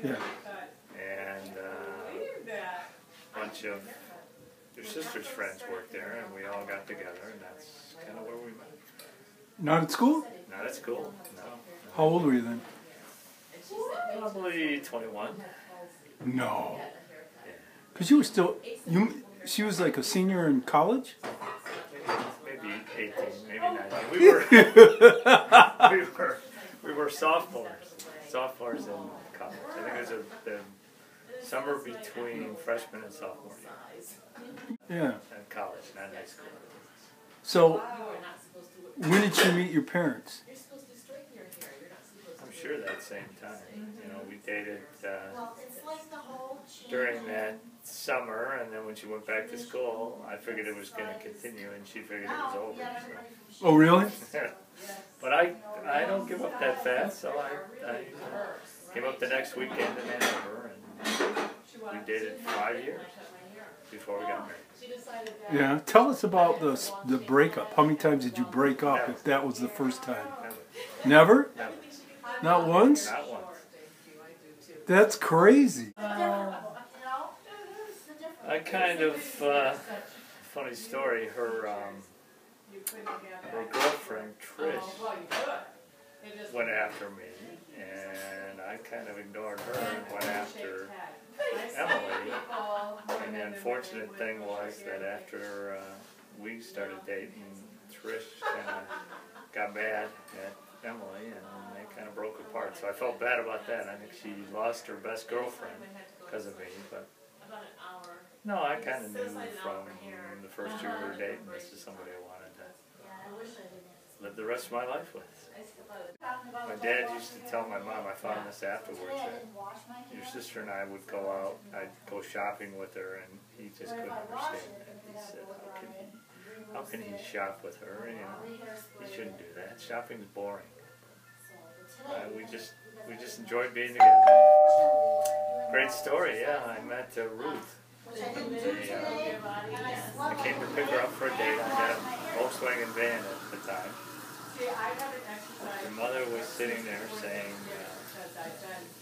Yeah. And a bunch of your sister's friends worked there, and we all got together, and that's kind of where we met. Not at school? Not at school, no. How old were you then? Probably 21. No. Because you were still, she was like a senior in college? Maybe 18, maybe 19. We were sophomores in college. I think it was the summer between freshman and sophomore year. Yeah. In college, not high school. So, when did you meet your parents? I'm sure that same time. You know, we dated during that summer, and then when she went back to school, I figured it was going to continue, and she figured it was over. So. Oh, really? But I don't give up that fast, so I came up the next weekend in Ann Arbor, and we dated 5 years before we got married. Yeah. Tell us about the breakup. How many times did you break up if that was the first time? Never. Never? Not once? Not once. That's crazy. I kind of, funny story, her girlfriend, Trish, went after me, and I kind of ignored her and went after Emily. And the unfortunate thing was that after we started dating, Trish kind of got mad at Emily, and they kind of broke apart. So I felt bad about that. I think she lost her best girlfriend because of me, but no, I kind of knew from the first year we were dating, this is somebody I wanted to live the rest of my life with. My dad used to tell my mom, I found this afterwards, that your sister and I would go out, I'd go shopping with her, and he just couldn't understand it. He said, how can he shop with her? You know, he shouldn't do that. Shopping's boring. We just enjoyed being together. Great story, yeah. I met Ruth. I came to pick her up for a date. I had a Volkswagen van at the time. Her mother was sitting there saying,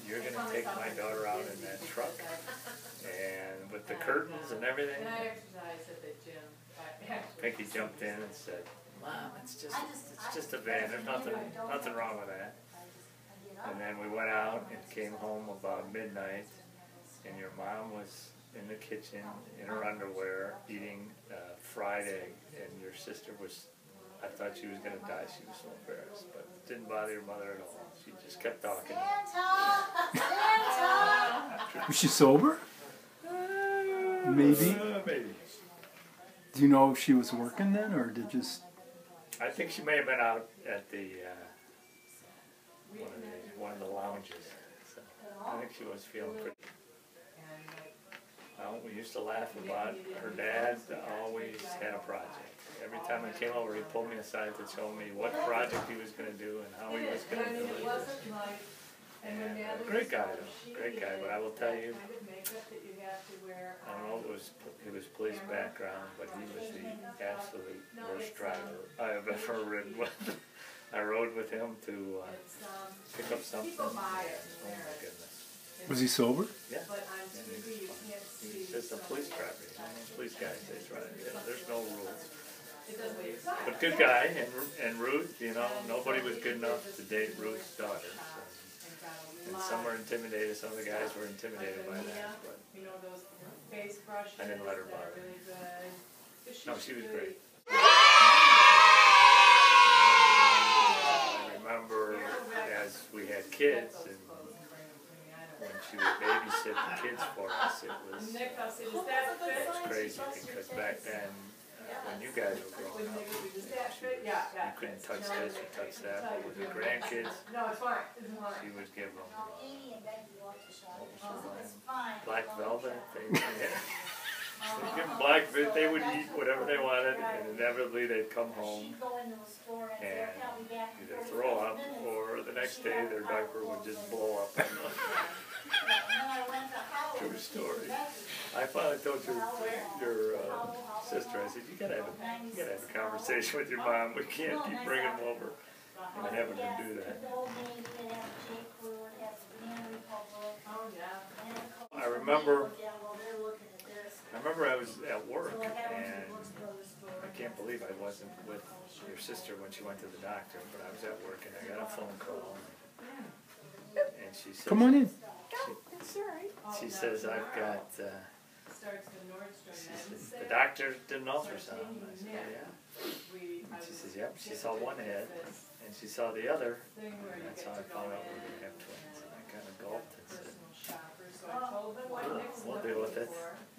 you're going to take my daughter out in that truck. And with the curtains and everything, Pinky jumped in and said, Mom, it's just a van. There's nothing wrong with that. And then we went out and came home about midnight, and your mom was in the kitchen in her underwear eating fried egg, and your sister was, I thought she was going to die. She was so embarrassed, but it didn't bother your mother at all. She just kept talking. Was she sober? Maybe. Maybe. Do you know if she was working then, or did just... I think she may have been out at the one of the lounges. So I think she was feeling pretty. We used to laugh about her dad always had a project. Every time I came over, he pulled me aside to show me what project he was going to do and how he was going to do it. And great guy, though. Great guy. But I will tell you, I don't know if it was police background, but he was the absolute worst driver I have ever ridden with. I rode with him to pick up something, and oh my goodness. Was he sober? Yeah. He's just a police driver. You know, police guys, they drive. You know, there's no rules. But good guy, and Ruth, you know, nobody was good enough to date Ruth's daughter. So. And some were intimidated, some of the guys were intimidated by that, but I didn't let her bother me. No, she was great. I remember as we had kids, and when she would babysit the kids for us, it was crazy, because back then, when you guys were growing up, you couldn't touch this or touch that, but with her grandkids, she would give them black velvet. They'd give them black velvet. They would eat whatever they wanted, and inevitably they'd come home and either throw up, or the next day their diaper would just blow up. True story. I finally told your sister, I said, you gotta have a conversation with your mom. We can't keep bringing them over and having them do that. I remember I was at work, and I can't believe I wasn't with your sister when she went to the doctor, but I was at work and I got a phone call, and she said, "Come on in." She says, "I've got, the doctor did an ultrasound." I said, "Yeah." And she says, "Yep, she saw one head, and she saw the other, and that's how I found out we were going to have twins." And I kind of gulped and said, we'll deal with it.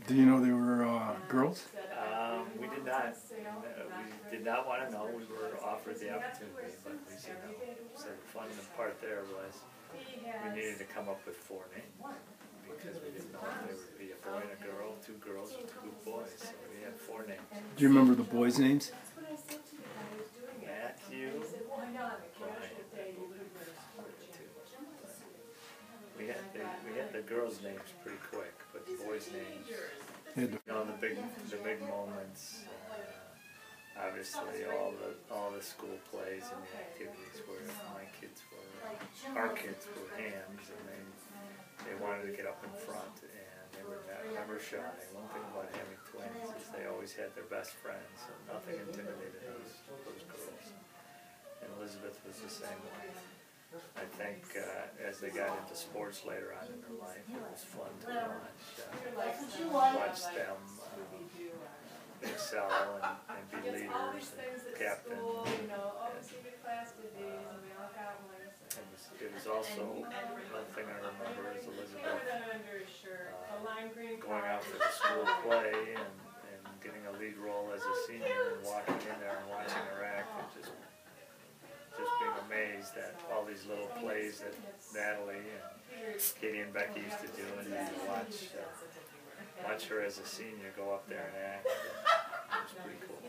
Do you know they were girls? We did not. We did not want to know. We were offered the opportunity, but we said no. So the fun part there was we needed to come up with 4 names because we didn't know if there would be a boy and a girl, 2 girls, or 2 boys. So we had 4 names. Do you remember the boys' names? Matthew, Brian. We had the girls' names pretty quick, but the boys' names. You know, the big moments. Obviously, all the school plays and the activities where our kids were hams, and they wanted to get up in front, and they were never shy. One thing about having twins is they always had their best friends, so nothing intimidated those girls. And Elizabeth was the same way. I think as they got into sports later on in their life, it was fun to watch them excel and be leaders and captain. It was also, one thing I remember is Elizabeth going out for the school play and getting a lead role as a senior and walking in there and watching her act and just being amazed at all these little plays that Natalie and Katie and Becky used to do, and then to watch her as a senior go up there and act. It was pretty cool.